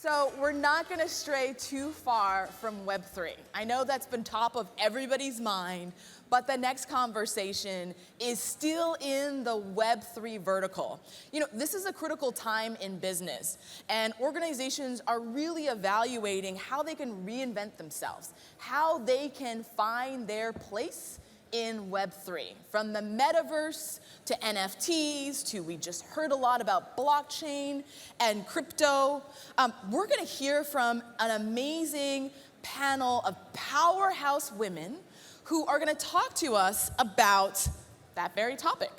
So we're not going to stray too far from Web3. I know that's been top of everybody's mind, but the next conversation is still in the Web3 vertical. You know, this is a critical time in business, and organizations are really evaluating how they can reinvent themselves, how they can find their place in Web3. From the Metaverse to NFTs to, we just heard a lot about blockchain and crypto. We're gonna hear from an amazing panel of powerhouse women who are gonna talk to us about that very topic.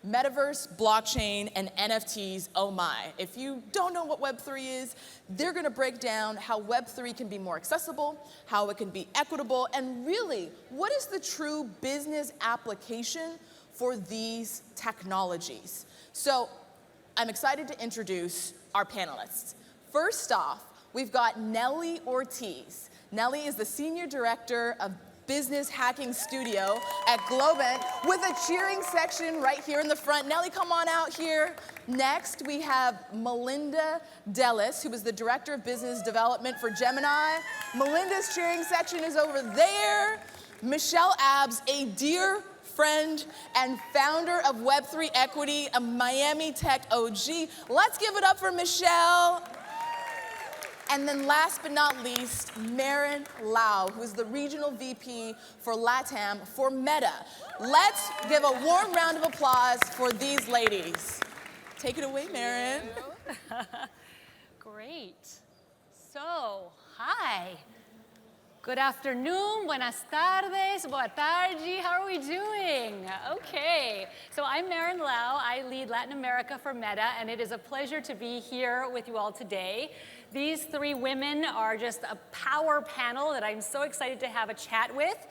Metaverse, blockchain, and NFTs, oh my. If you don't know what Web3 is, they're gonna break down how Web3 can be more accessible, how it can be equitable, and really, what is the true business application for these technologies? So, I'm excited to introduce our panelists. First off, we've got Nelly Ortiz. Nelly is the Senior Director of Business Hacking Studio at Globant with a cheering section right here in the front. Nelly, come on out here. Next, we have Melinda Delis, who is the Director of Business Development for Gemini. Melinda's cheering section is over there. Michelle Abbs, a dear friend and founder of Web3 Equity, a Miami Tech OG. Let's give it up for Michelle. And then last but not least, Maren, who is the Regional VP for LATAM for Meta. Let's give a warm round of applause for these ladies. Take it away, Maren. Great. So, hi. Good afternoon, buenas tardes, boa tarde. How are we doing? Okay, so I'm Maren Lau. I lead Latin America for Meta, and it is a pleasure to be here with you all today. These three women are just a power panel that I'm so excited to have a chat with.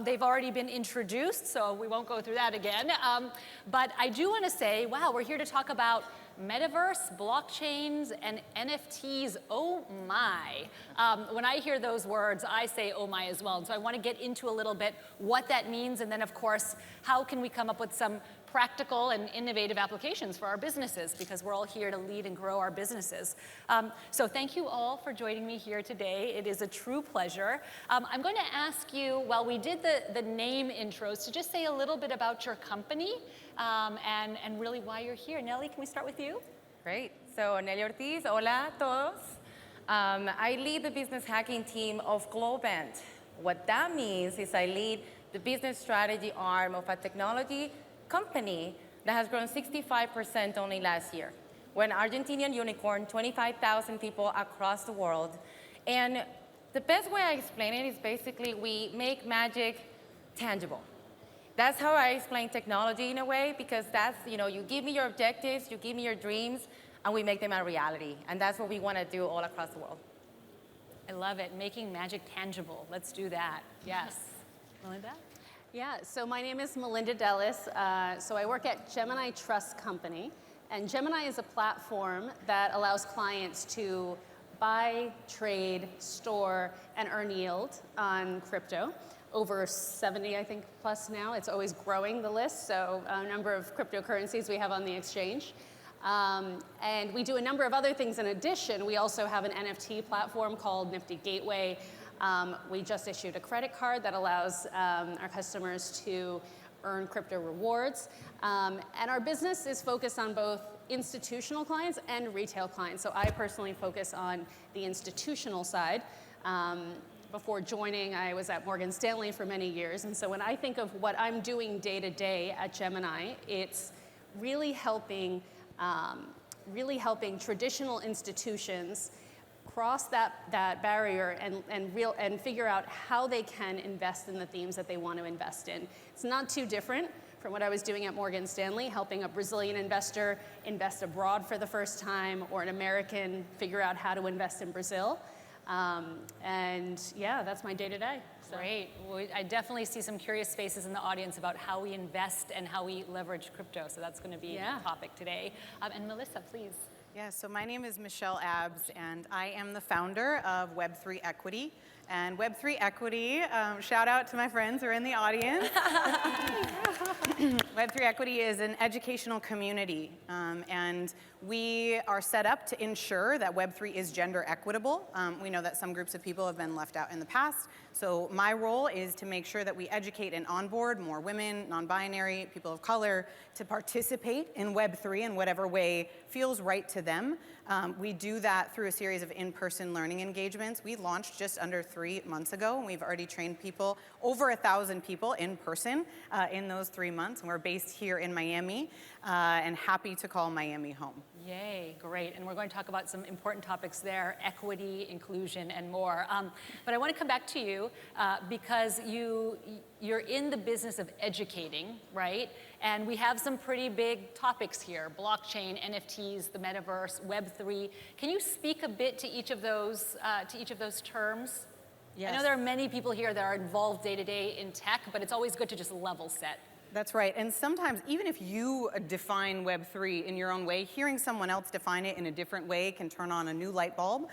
They've already been introduced, so we won't go through that again. But I do want to say, wow, we're here to talk about Metaverse, blockchains, and NFTs. Oh my. When I hear those words, I say oh my as well. And so I want to get into a little bit what that means, and then of course, how can we come up with some practical and innovative applications for our businesses, because we're all here to lead and grow our businesses. So thank you all for joining me here today. It is a true pleasure. I'm going to ask you, while we did the name intros, to just say a little bit about your company and really why you're here. Nelly, can we start with you? Great. So Nelly Ortiz, hola a todos. I lead the business hacking team of Globant. What that means is I lead the business strategy arm of a technology company that has grown 65% only last year. We're an Argentinian unicorn, 25,000 people across the world. And the best way I explain it is basically we make magic tangible. That's how I explain technology in a way, because that's, you give me your objectives, you give me your dreams, and we make them a reality. And that's what we want to do all across the world. I love it, making magic tangible. Let's do that. Yes. Melinda? Yeah, so my name is Melinda Delis. So I work at Gemini Trust Company. And Gemini is a platform that allows clients to buy, trade, store, and earn yield on crypto. Over 70, I think, plus now. It's always growing, the list, so a number of cryptocurrencies we have on the exchange. And we do a number of other things in addition. We also have an NFT platform called Nifty Gateway. We just issued a credit card that allows our customers to earn crypto rewards. And our business is focused on both institutional clients and retail clients. So I personally focus on the institutional side. Before joining, I was at Morgan Stanley for many years. And so when I think of what I'm doing day to day at Gemini, it's really helping traditional institutions cross that barrier and figure out how they can invest in the themes that they want to invest in. It's not too different from what I was doing at Morgan Stanley, helping a Brazilian investor invest abroad for the first time, or an American figure out how to invest in Brazil. And yeah, that's my day-to-day. So. Great. Well, I definitely see some curious faces in the audience about how we invest and how we leverage crypto. So that's going to be the topic today. And Melissa, please. Yeah, so my name is Michelle Abbs, and I am the founder of Web3 Equity. And Web3 equity, shout out to my friends who are in the audience. Web3 equity is an educational community, and we are set up to ensure that Web3 is gender equitable. We know that some groups of people have been left out in the past, so my role is to make sure that we educate and onboard more women, non-binary, people of color, to participate in Web3 in whatever way feels right to them. We do that through a series of in-person learning engagements. We launched just under 3 months ago, and we've already trained people, over 1,000 people in person in those 3 months, and we're based here in Miami, and happy to call Miami home. Yay, great. And we're going to talk about some important topics there, equity, inclusion, and more. But I want to come back to you because you're in the business of educating, right? And we have some pretty big topics here: blockchain, NFTs, the metaverse, Web3. Can you speak a bit to each of those terms? Yes. I know there are many people here that are involved day to day in tech, but it's always good to just level set. That's right, and sometimes even if you define Web3 in your own way, hearing someone else define it in a different way can turn on a new light bulb.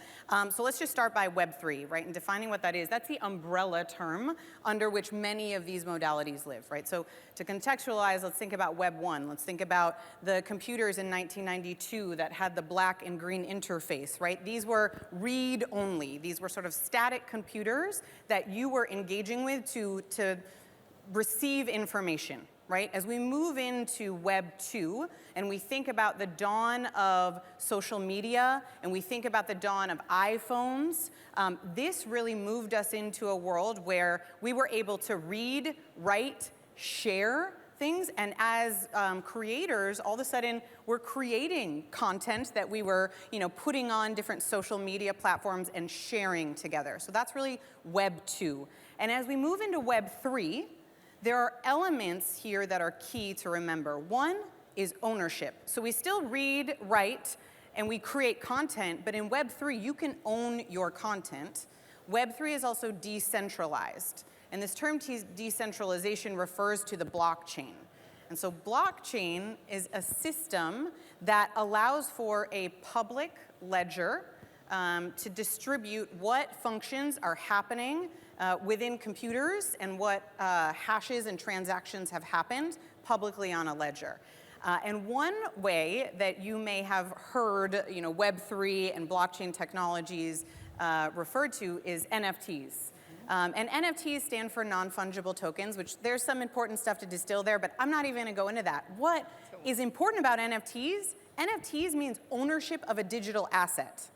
So let's just start by Web3, right, and defining what that is. That's the umbrella term under which many of these modalities live, right? So to contextualize, let's think about Web 1. Let's think about the computers in 1992 that had the black and green interface, right? These were read-only. These were sort of static computers that you were engaging with to receive information, right? As we move into Web 2 and we think about the dawn of social media and we think about the dawn of iPhones, this really moved us into a world where we were able to read, write, share things, and as creators, all of a sudden we're creating content that we were, putting on different social media platforms and sharing together. So that's really Web 2. And as we move into Web 3, there are elements here that are key to remember. One is ownership. So we still read, write, and we create content, but in Web3, you can own your content. Web3 is also decentralized. And this term decentralization refers to the blockchain. And so blockchain is a system that allows for a public ledger to distribute what functions are happening within computers and what hashes and transactions have happened publicly on a ledger. And one way that you may have heard, Web3 and blockchain technologies referred to is NFTs. And NFTs stand for non-fungible tokens, which there's some important stuff to distill there, but I'm not even gonna go into that. What is important about NFTs? NFTs means ownership of a digital asset.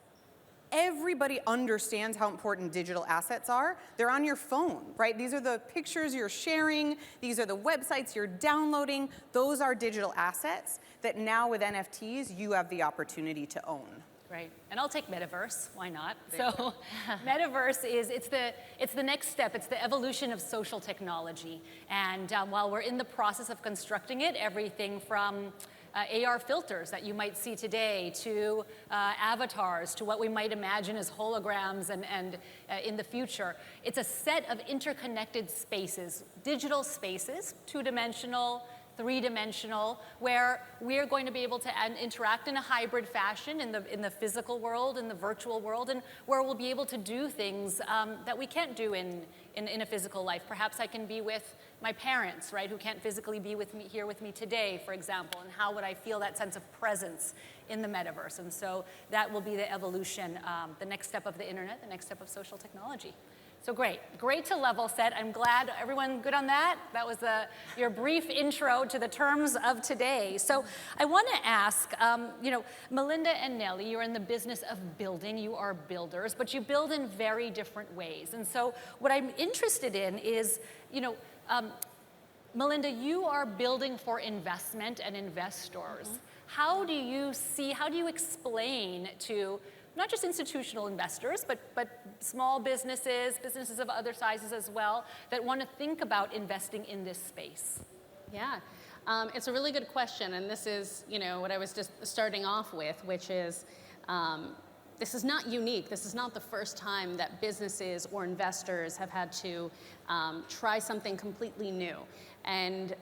Everybody understands how important digital assets are. They're on your phone, right? These are the pictures you're sharing. These are the websites you're downloading. Those are digital assets that now with NFTs, you have the opportunity to own. Right, and I'll take Metaverse, why not? So Metaverse it's the next step, it's the evolution of social technology. And while we're in the process of constructing it, everything from AR filters that you might see today to avatars to what we might imagine as holograms and in the future. It's a set of interconnected spaces, digital spaces, two-dimensional, three-dimensional, where we're going to be able to interact in a hybrid fashion in the physical world, in the virtual world, and where we'll be able to do things that we can't do in a physical life. Perhaps I can be with my parents, right, who can't physically be here with me today, for example, and how would I feel that sense of presence in the metaverse? And so that will be the evolution, the next step of the internet, the next step of social technology. So great to level set. I'm glad everyone good on that. That was your brief intro to the terms of today. So I want to ask, Melinda and Nelly, you're in the business of building. You are builders, but you build in very different ways. And so what I'm interested in is, Melinda, you are building for investment and investors. Mm-hmm. How do you explain to not just institutional investors, but small businesses of other sizes as well, that want to think about investing in this space? Yeah, it's a really good question, and this is, what I was just starting off with, which is, this is not unique. This is not the first time that businesses or investors have had to try something completely new. And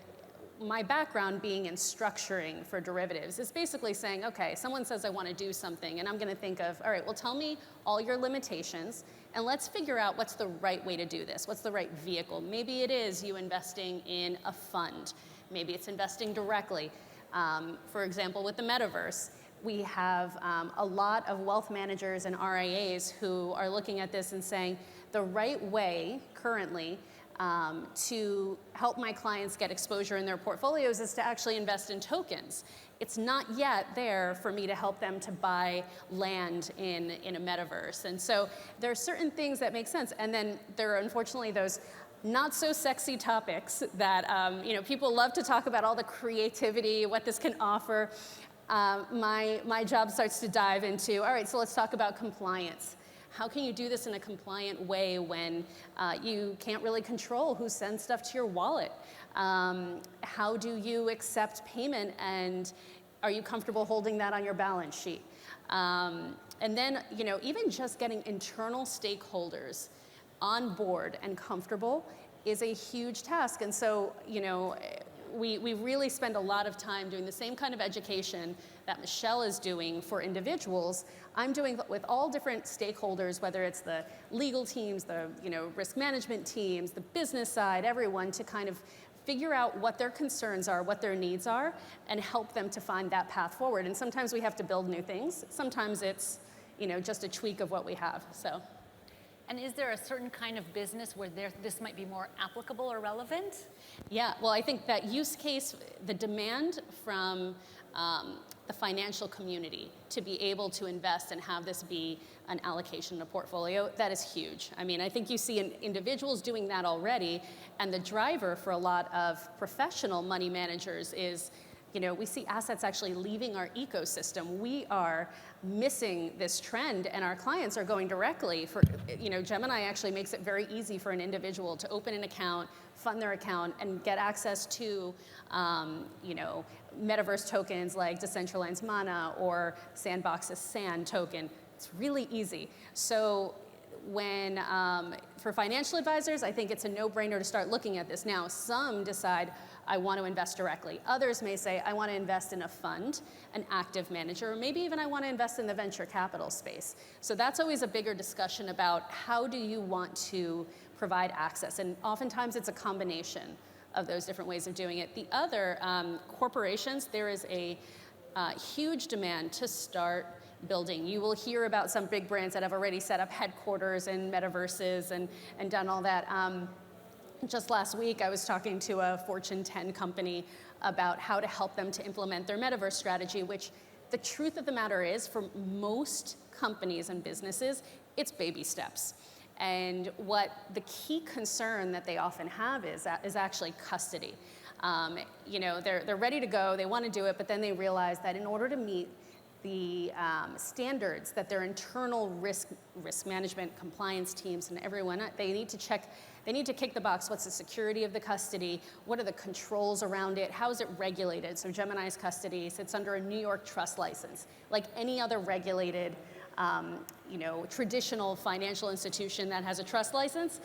my background being in structuring for derivatives is basically saying, okay, someone says I want to do something, and I'm going to think of, all right, well, tell me all your limitations, and let's figure out what's the right way to do this. What's the right vehicle? Maybe it is you investing in a fund. Maybe it's investing directly. For example, with the Metaverse, we have a lot of wealth managers and RIAs who are looking at this and saying, the right way currently to help my clients get exposure in their portfolios is to actually invest in tokens. It's not yet there for me to help them to buy land in a metaverse. And so there are certain things that make sense. And then there are unfortunately those not so sexy topics that people love to talk about all the creativity, what this can offer. My job starts to dive into, all right, so let's talk about compliance. How can you do this in a compliant way when you can't really control who sends stuff to your wallet? How do you accept payment, and are you comfortable holding that on your balance sheet? And then, even just getting internal stakeholders on board and comfortable is a huge task. And so, we really spend a lot of time doing the same kind of education that Michelle is doing for individuals. I'm doing with all different stakeholders, whether it's the legal teams, the risk management teams, the business side, everyone, to kind of figure out what their concerns are, what their needs are, and help them to find that path forward. And sometimes we have to build new things. Sometimes it's just a tweak of what we have. So. And is there a certain kind of business where this might be more applicable or relevant? Yeah, well, I think that use case, the demand from the financial community to be able to invest and have this be an allocation in a portfolio, that is huge. I mean, I think you see individuals doing that already, and the driver for a lot of professional money managers is, we see assets actually leaving our ecosystem. We are missing this trend, and our clients are going directly for, Gemini actually makes it very easy for an individual to open an account, fund their account, and get access to, metaverse tokens like Decentraland's Mana or Sandbox's Sand token. It's really easy. So when, for financial advisors, I think it's a no-brainer to start looking at this. Now, some decide, I want to invest directly. Others may say, I want to invest in a fund, an active manager, or maybe even I want to invest in the venture capital space. So that's always a bigger discussion about how do you want to provide access. And oftentimes it's a combination of those different ways of doing it. The other, corporations, there is a huge demand to start building. You will hear about some big brands that have already set up headquarters and metaverses and done all that. Just last week, I was talking to a Fortune 10 company about how to help them to implement their metaverse strategy, which the truth of the matter is, for most companies and businesses, it's baby steps. And what the key concern that they often have is actually custody. They're ready to go, they want to do it, but then they realize that in order to meet the standards that their internal risk management compliance teams and everyone, they need to kick the box. What's the security of the custody? What are the controls around it? How is it regulated? So Gemini's custody sits under a New York trust license. Like any other regulated, traditional financial institution that has a trust license,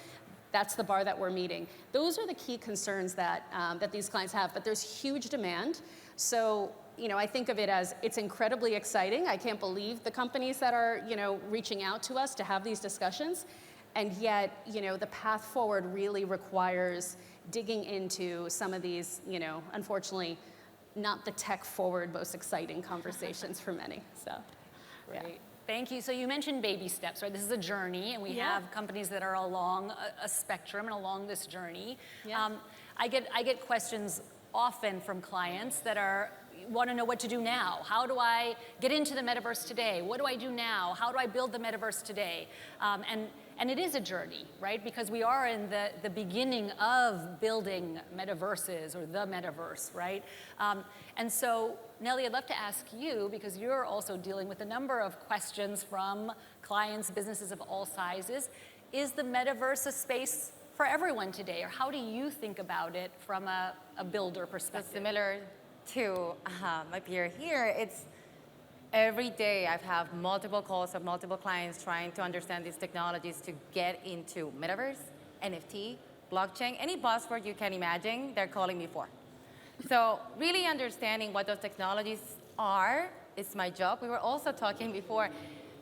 that's the bar that we're meeting. Those are the key concerns that these clients have, but there's huge demand. So, I think of it as it's incredibly exciting. I can't believe the companies that are, reaching out to us to have these discussions. And yet, the path forward really requires digging into some of these, unfortunately, not the tech forward, most exciting conversations for many. So, Great. Yeah. Thank you. So you mentioned baby steps, right? This is a journey, and we have companies that are along a spectrum and along this journey. Yeah. I get questions often from clients that want to know what to do now. How do I get into the metaverse today? What do I do now? How do I build the metaverse today? And it is a journey, right? Because we are in the beginning of building metaverses or the metaverse, right? And so, Nelly, I'd love to ask you, because you're also dealing with a number of questions from clients, businesses of all sizes. Is the metaverse a space for everyone today? Or how do you think about it from a builder perspective? So similar to my peer here, it's every day I've had multiple calls of multiple clients trying to understand these technologies to get into metaverse, NFT, blockchain, any buzzword you can imagine, they're calling me for. So really understanding what those technologies are is my job. We were also talking before,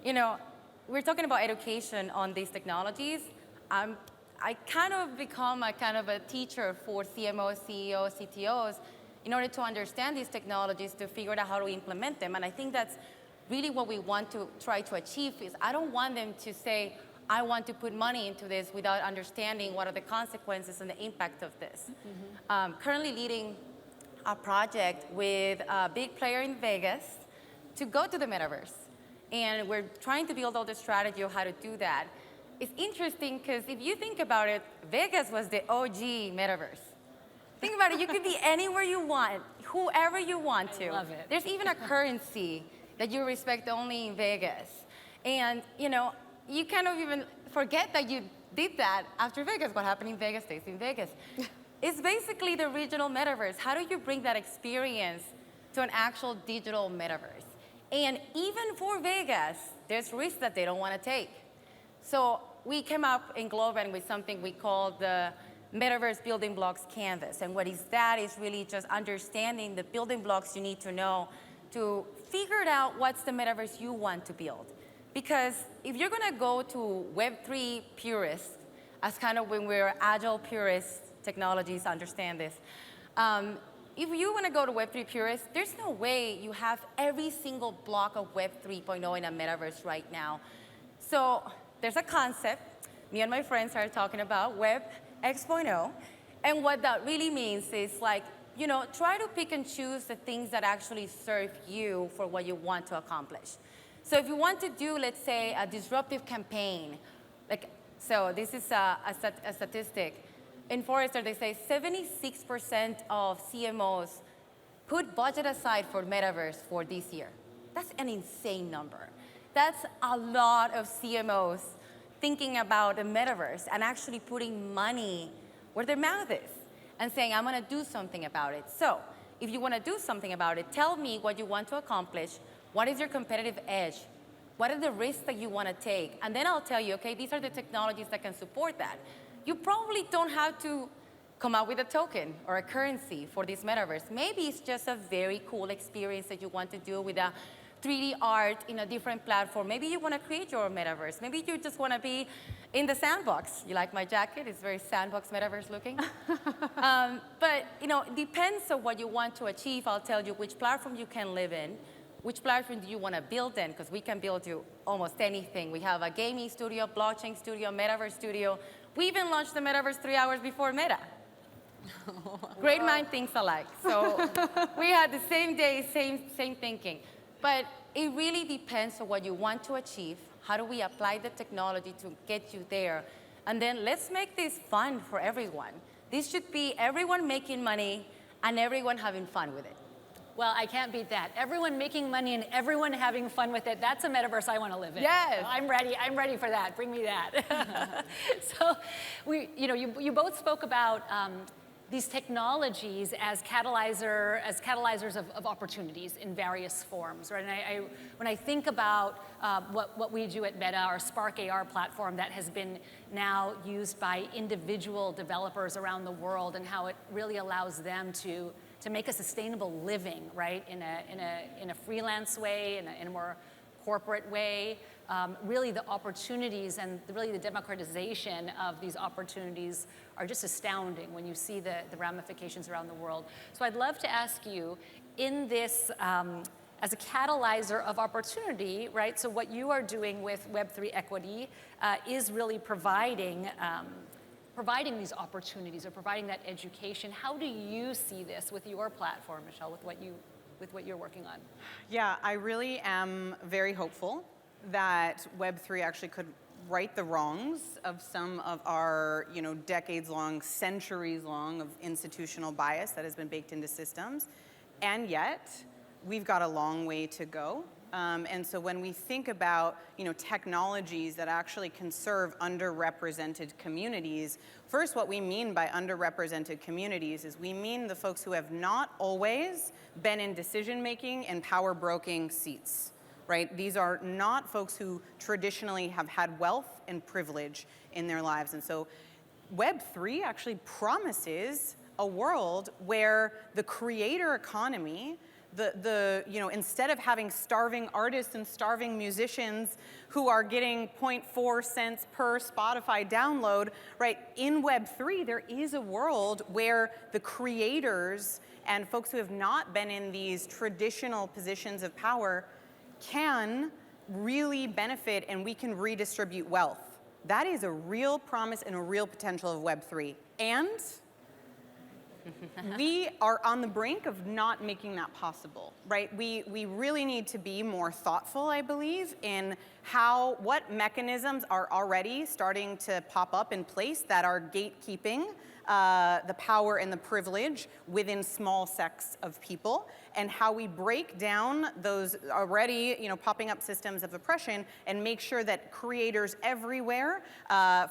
we're talking about education on these technologies. I kind of become a kind of a teacher for CMOs, CEOs, CTOs in order to understand these technologies, to figure out how to implement them. And I think that's really what we want to try to achieve is I don't want them to say, I want to put money into this without understanding what are the consequences and the impact of this. Currently leading a project with a big player in Vegas to go to the metaverse. And we're trying to build all the strategy of how to do that. It's interesting because if you think about it, Vegas was the OG metaverse. Think about it, you could be anywhere you want, whoever you want to. I love it. There's even a currency that you respect only in Vegas. And you kind of even forget that you did that after Vegas. What happened in Vegas stays in Vegas. It's basically the regional metaverse. How do you bring that experience to an actual digital metaverse? And even for Vegas, there's risks that they don't want to take. So we came up in Globant with something we call the Metaverse Building Blocks Canvas. And what is that is really just understanding the building blocks you need to know to figure out what's the metaverse you want to build. Because if you're going to go to Web3 purists, as kind of when we're Agile purists, technologies understand this, if you want to go to Web3 purists, there's no way you have every single block of Web 3.0 in a metaverse right now. So there's a concept me and my friends are talking about, Web X.0, and what that really means is try to pick and choose the things that actually serve you for what you want to accomplish. So if you want to do, let's say, a disruptive campaign, so this is a statistic. In Forrester, they say 76% of CMOs put budget aside for metaverse for this year. That's an insane number. That's a lot of CMOs thinking about the metaverse and actually putting money where their mouth is and saying, I'm going to do something about it. So if you want to do something about it, tell me what you want to accomplish. What is your competitive edge? What are the risks that you want to take? And then I'll tell you, okay, these are the technologies that can support that. You probably don't have to come up with a token or a currency for this metaverse. Maybe it's just a very cool experience that you want to do with a 3D art in a different platform. Maybe you want to create your own metaverse. Maybe you just want to be in the sandbox. You like my jacket? It's very sandbox metaverse looking. But it depends on what you want to achieve. I'll tell you which platform you can live in, which platform do you want to build in, because we can build you almost anything. We have a gaming studio, blockchain studio, metaverse studio. We even launched the metaverse 3 hours before Meta. Great mind thinks alike. So we had the same day, same thinking. But it really depends on what you want to achieve. How do we apply the technology to get you there? And then let's make this fun for everyone. This should be everyone making money and everyone having fun with it. Well, I can't beat that. Everyone making money and everyone having fun with it. That's a metaverse I want to live in. Yes. I'm ready for that. Bring me that. So you both spoke about these technologies as catalyzers of opportunities in various forms, right? And when I think about what we do at Meta, our Spark AR platform that has been now used by individual developers around the world, and how it really allows them to make a sustainable living, right, in a freelance way, in a more corporate way. Really the opportunities and really the democratization of these opportunities are just astounding when you see the ramifications around the world. So I'd love to ask you, in this, as a catalyzer of opportunity, right, so what you are doing with Web3 equity is really providing these opportunities or providing that education. How do you see this with your platform, Michelle, with what you're working on? Yeah, I really am very hopeful that Web3 actually could right the wrongs of some of our, decades-long, centuries-long of institutional bias that has been baked into systems. And yet, we've got a long way to go. And so when we think about, technologies that actually can serve underrepresented communities, first, what we mean by underrepresented communities is we mean the folks who have not always been in decision-making and power-broking seats, right? These are not folks who traditionally have had wealth and privilege in their lives. And so Web3 actually promises a world where the creator economy, instead of having starving artists and starving musicians who are getting 0.4 cents per Spotify download, right? In Web3, there is a world where the creators and folks who have not been in these traditional positions of power can really benefit, and we can redistribute wealth. That is a real promise and a real potential of Web3. And we are on the brink of not making that possible, right? We really need to be more thoughtful, I believe, in what mechanisms are already starting to pop up in place that are gatekeeping the power and the privilege within small sects of people, and how we break down those already popping up systems of oppression and make sure that creators everywhere,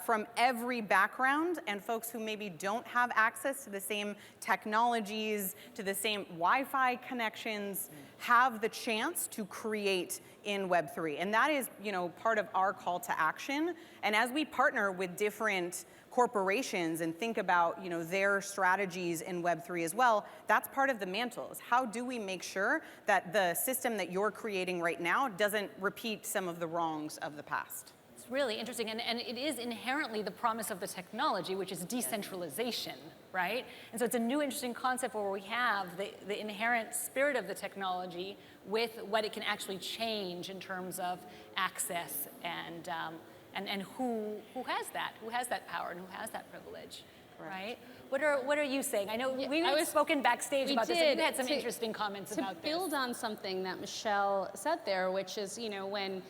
from every background, and folks who maybe don't have access to the same technologies, to the same Wi-Fi connections, have the chance to create in Web3. And that is part of our call to action. And as we partner with different corporations and think about their strategies in Web3 as well, that's part of the mantle. Is how do we make sure that the system that you're creating right now doesn't repeat some of the wrongs of the past? It's really interesting, and it is inherently the promise of the technology, which is decentralization, right? And so it's a new interesting concept where we have the inherent spirit of the technology with what it can actually change in terms of access and who has that power and who has that privilege, right? What are you saying? I know we've spoken backstage about this, and you had some interesting comments about this. To build on something that Michelle said there, which is, when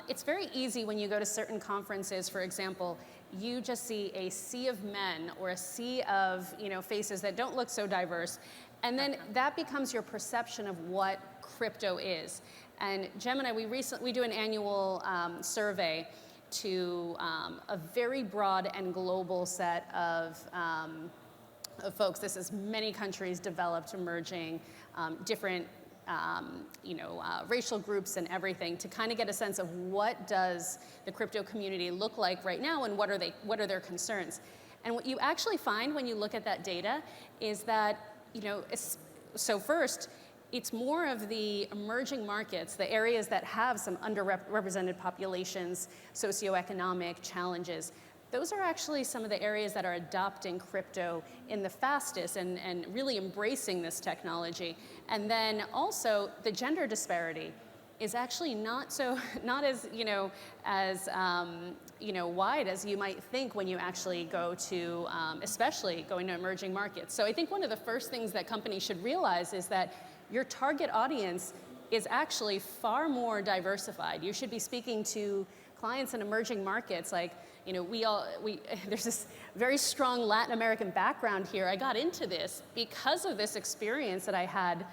it's very easy when you go to certain conferences, for example, you just see a sea of men or a sea of faces that don't look so diverse, and then that becomes your perception of what crypto is. And Gemini, we do an annual survey to a very broad and global set of folks. This is many countries, developed, emerging, different racial groups and everything, to kind of get a sense of what does the crypto community look like right now, and what are their concerns. And what you actually find when you look at that data is that, so first, it's more of the emerging markets, the areas that have some underrepresented populations, socioeconomic challenges. Those are actually some of the areas that are adopting crypto in the fastest and really embracing this technology. And then also the gender disparity is actually not as wide as you might think when you actually go to, especially going to emerging markets. So I think one of the first things that companies should realize is that your target audience is actually far more diversified. You should be speaking to clients in emerging markets. Like, there's this very strong Latin American background here. I got into this because of this experience that I had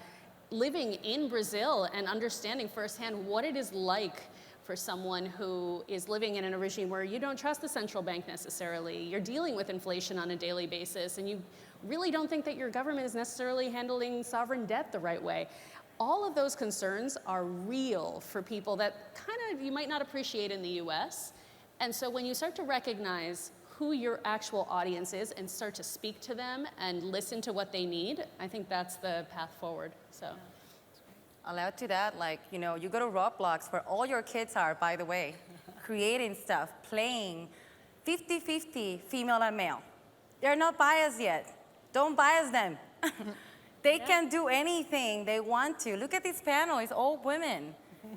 living in Brazil and understanding firsthand what it is like for someone who is living in a regime where you don't trust the central bank necessarily. You're dealing with inflation on a daily basis, and you really don't think that your government is necessarily handling sovereign debt the right way. All of those concerns are real for people that kind of you might not appreciate in the US. And so when you start to recognize who your actual audience is and start to speak to them and listen to what they need, I think that's the path forward. So. I'll add to that, you go to Roblox, where all your kids are, by the way, creating stuff, playing, 50-50 female and male. They're not biased yet. Don't bias them. They can do anything they want to. Look at this panel, it's all women.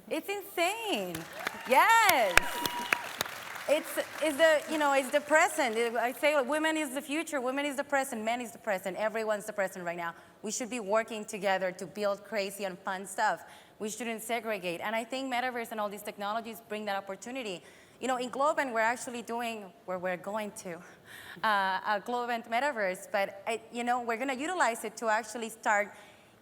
It's insane. Yes. It's the present. I say women is the future, women is the present, men is the present, everyone's the present right now. We should be working together to build crazy and fun stuff. We shouldn't segregate. And I think Metaverse and all these technologies bring that opportunity. In Globant, we're actually doing, where we're going to, a Globant Metaverse, but we're gonna utilize it to actually start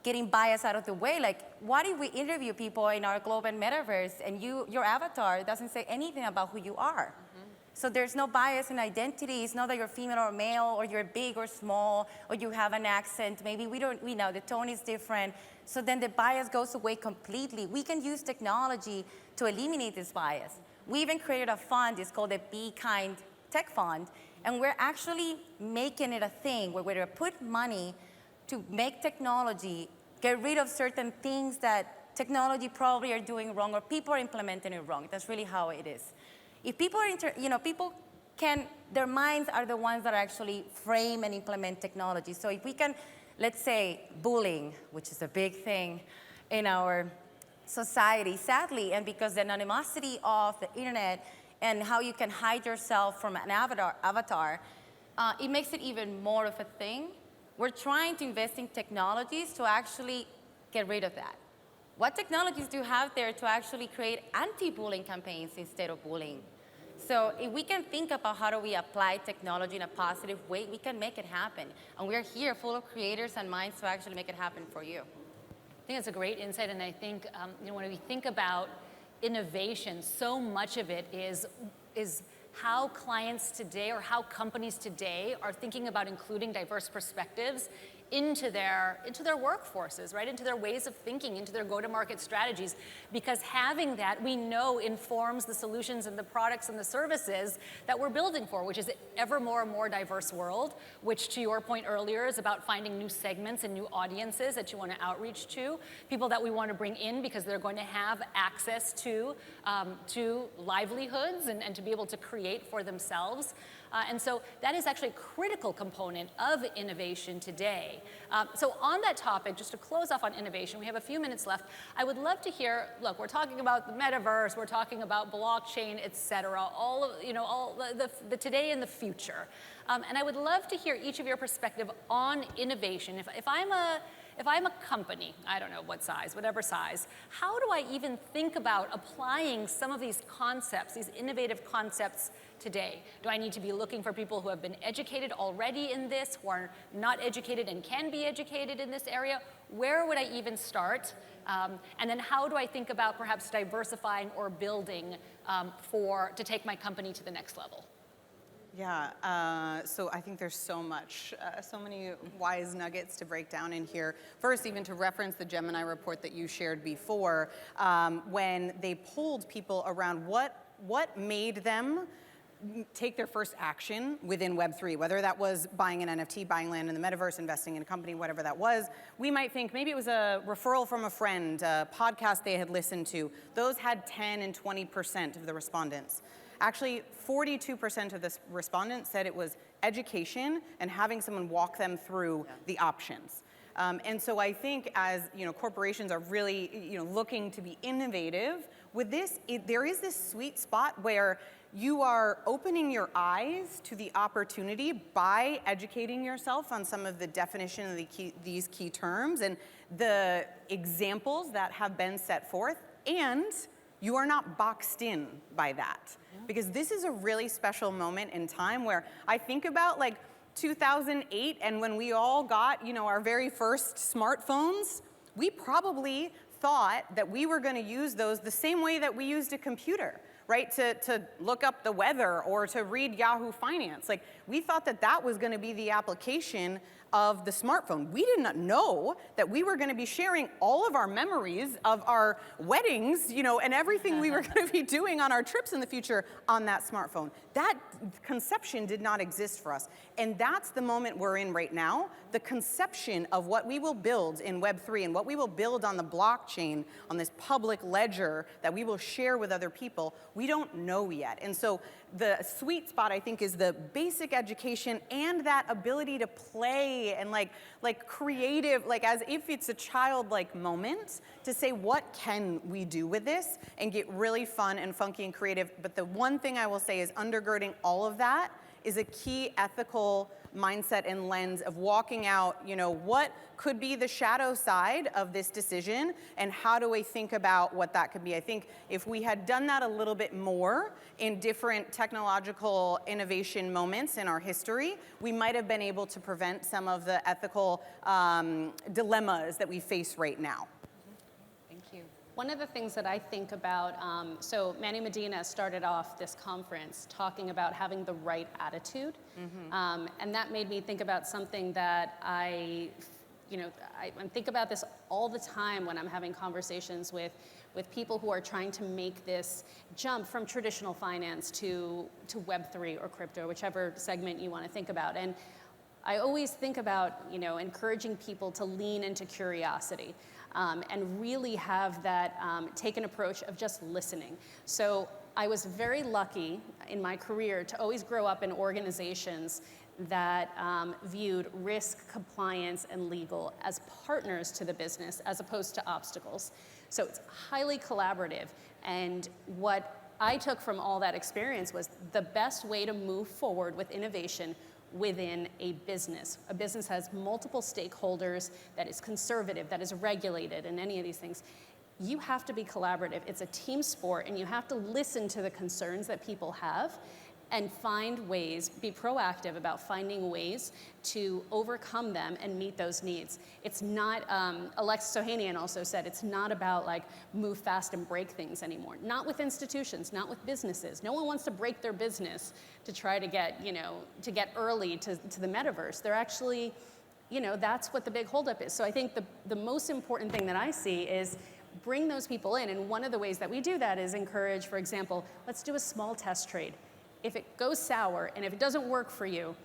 getting bias out of the way. Like, what if we interview people in our Globant Metaverse and your avatar doesn't say anything about who you are? Mm-hmm. So there's no bias in identity. It's not that you're female or male, or you're big or small, or you have an accent. Maybe we know the tone is different. So then the bias goes away completely. We can use technology to eliminate this bias. We even created a fund, it's called the Be Kind Tech Fund, And we're actually making it a thing where we're going to put money to make technology get rid of certain things that technology probably are doing wrong or people are implementing it wrong. That's really how it is. If people are, people can, their minds are the ones that actually frame and implement technology. So if we can, let's say, bullying, which is a big thing in our society, sadly, and because the anonymity of the internet and how you can hide yourself from an avatar, it makes it even more of a thing. We're trying to invest in technologies to actually get rid of that. What technologies do you have there to actually create anti-bullying campaigns instead of bullying? So if we can think about how do we apply technology in a positive way, we can make it happen. And we're here full of creators and minds to actually make it happen for you. I think that's a great insight, and I think when we think about innovation, so much of it is how clients today or how companies today are thinking about including diverse perspectives into their workforces, right? Into their ways of thinking, into their go-to-market strategies, because having that, we know, informs the solutions and the products and the services that we're building for, which is ever more and more diverse world, which, to your point earlier, is about finding new segments and new audiences that you want to outreach to, people that we want to bring in because they're going to have access to livelihoods and to be able to create for themselves. And so that is actually a critical component of innovation today. So on that topic, just to close off on innovation, we have a few minutes left. I would love to hear, look, we're talking about the metaverse, we're talking about blockchain, et cetera, all of, all the today and the future. And I would love to hear each of your perspective on innovation. If I'm a company, I don't know what size, whatever size, how do I even think about applying some of these concepts, these innovative concepts today? Do I need to be looking for people who have been educated already in this, who are not educated and can be educated in this area? Where would I even start? And then how do I think about perhaps diversifying or building to take my company to the next level? Yeah, so I think there's so much, so many wise nuggets to break down in here. First, even to reference the Gemini report that you shared before, when they polled people around what made them take their first action within Web3, whether that was buying an NFT, buying land in the metaverse, investing in a company, whatever that was, we might think maybe it was a referral from a friend, a podcast they had listened to. Those had 10 and 20% of the respondents. Actually, 42% of the respondents said it was education and having someone walk them through the options. And so I think as corporations are really looking to be innovative with this, there is this sweet spot where you are opening your eyes to the opportunity by educating yourself on some of the definition of these key terms and the examples that have been set forth, and you are not boxed in by that. Because this is a really special moment in time where I think about 2008 and when we all got our very first smartphones, we probably thought that we were going to use those the same way that we used a computer, right? To look up the weather or to read Yahoo Finance. We thought that was going to be the application of the smartphone. We did not know that we were going to be sharing all of our memories of our weddings, and everything we were going to be doing on our trips in the future on that smartphone. That conception did not exist for us. And that's the moment we're in right now. The conception of what we will build in Web3 and what we will build on the blockchain, on this public ledger that we will share with other people, we don't know yet. And so the sweet spot, I think, is the basic education and that ability to play and like creative, as if it's a childlike moment to say, what can we do with this and get really fun and funky and creative. But the one thing I will say is undergirding all of that is a key ethical mindset and lens of walking out, what could be the shadow side of this decision and how do we think about what that could be. I think if we had done that a little bit more in different technological innovation moments in our history, we might have been able to prevent some of the ethical dilemmas that we face right now. Thank you. One of the things that I think about, so Manny Medina started off this conference talking about having the right attitude. And that made me think about something that I think about this all the time when I'm having conversations with with people who are trying to make this jump from traditional finance to Web3 or crypto, whichever segment you want to think about. And I always think about, encouraging people to lean into curiosity and really have that take an approach of just listening. So I was very lucky in my career to always grow up in organizations that viewed risk, compliance, and legal as partners to the business as opposed to obstacles. So it's highly collaborative. And what I took from all that experience was the best way to move forward with innovation within a business. A business has multiple stakeholders, that is conservative, that is regulated, and any of these things. You have to be collaborative. It's a team sport, and you have to listen to the concerns that people have and find ways, be proactive about finding ways to overcome them and meet those needs. It's not, Alexis Ohanian also said, it's not about like move fast and break things anymore. Not with institutions, not with businesses. No one wants to break their business to try to get, to get early to the metaverse. They're actually, that's what the big holdup is. So I think the most important thing that I see is bring those people in. And one of the ways that we do that is encourage, for example, let's do a small test trade. If it goes sour and if it doesn't work for you,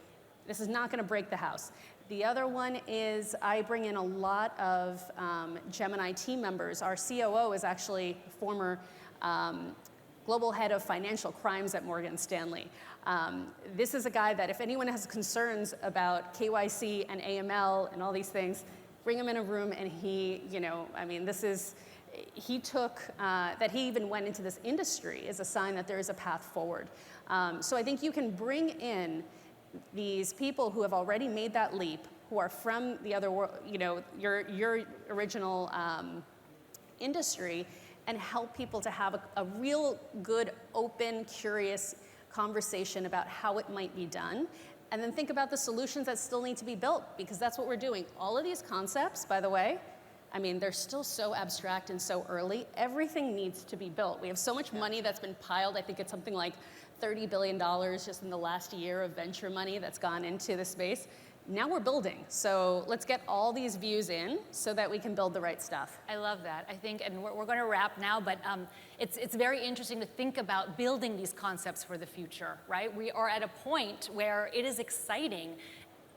this is not going to break the house. The other one is I bring in a lot of Gemini team members. Our COO is actually former global head of financial crimes at Morgan Stanley. This is a guy that if anyone has concerns about KYC and AML and all these things, bring him in a room and he, he took, that he even went into this industry is a sign that there is a path forward. So I think you can bring in these people who have already made that leap, who are from the other world, your original industry, and help people to have a real good, open, curious conversation about how it might be done. And then think about the solutions that still need to be built, because that's what we're doing. All of these concepts, by the way, they're still so abstract and so early. Everything needs to be built. We have so much money that's been piled. I think it's something like $30 billion just in the last year of venture money that's gone into the space. Now we're building. So let's get all these views in so that we can build the right stuff. I love that. I think, and we're going to wrap now, but it's very interesting to think about building these concepts for the future, right? We are at a point where it is exciting.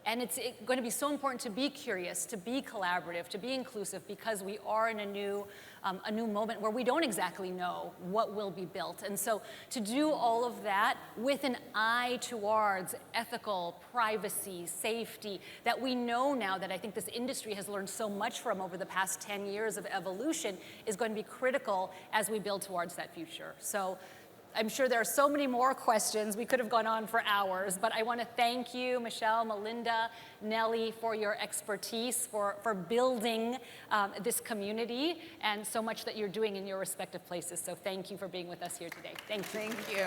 And it's going to be so important to be curious, to be collaborative, to be inclusive, because we are in a new moment where we don't exactly know what will be built. And so to do all of that with an eye towards ethical, privacy, safety, that we know now that I think this industry has learned so much from over the past 10 years of evolution is going to be critical as we build towards that future. So I'm sure there are so many more questions. We could have gone on for hours, but I want to thank you, Michelle, Melinda, Nelly, for your expertise, for building this community, and so much that you're doing in your respective places. So thank you for being with us here today. Thank you. Thank you.